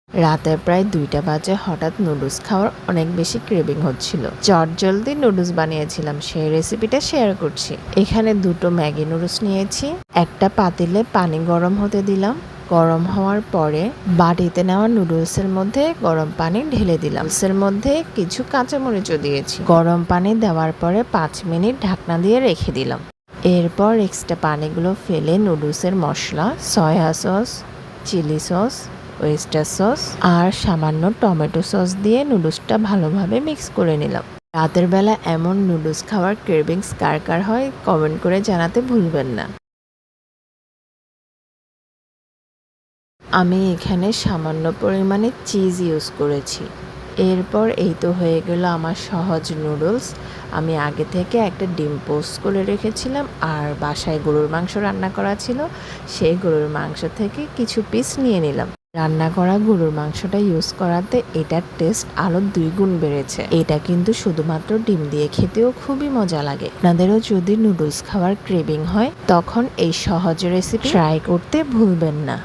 রাতে প্রায় 2টা বাজে হঠাৎ নুডলস খাওয়ার অনেক বেশি ক্রেভিং হচ্ছিল। চটজলদি নুডলস বানিয়েছিলাম, সেই রেসিপিটা শেয়ার করছি। এখানে 2টো ম্যাগি নুডলস নিয়েছি। একটা পাতিলে পানি গরম হতে দিলাম। গরম হওয়ার পরে বাটিতে নেওয়া নুডলসের মধ্যে গরম পানি ঢেলে দিলাম। নুডলসের মধ্যে কিছু কাঁচামরিচও দিয়েছি। গরম পানি দেওয়ার পরে 5 মিনিট ঢাকনা দিয়ে রেখে দিলাম। এরপর এক্সট্রা পানিগুলো ফেলে নুডলসের মশলা, soya sauce, chilli sauce, oyster sauce আর সামান্য টমেটো সস দিয়ে নুডলসটা ভালোভাবে মিক্স করে নিলাম। রাতের বেলা এমন নুডলস খাওয়ার ক্রেভিংস কার কার হয় কমেন্ট করে জানাতে ভুলবেন না। আমি এখানে সামান্য পরিমাণে চিজ ইউজ করেছি। এরপর এই তো হয়ে গেল আমার সহজ নুডলস। আমি আগে থেকে একটা ডিম পোস্ট করে রেখেছিলাম আর বাসায় গরুর মাংস রান্না করা ছিল, সেই গরুর মাংস থেকে কিছু পিস নিয়ে নিলাম। রান্না করা গরুর মাংসটা ইউজ করাতে এটার টেস্ট আরো 2 গুণ বেড়েছে। এটা কিন্তু শুধুমাত্র ডিম দিয়ে খেতেও খুবই মজা লাগে। আপনাদেরও যদি নুডলস খাওয়ার ক্রেভিং হয় তখন এই সহজ রেসিপি ট্রাই করতে ভুলবেন না।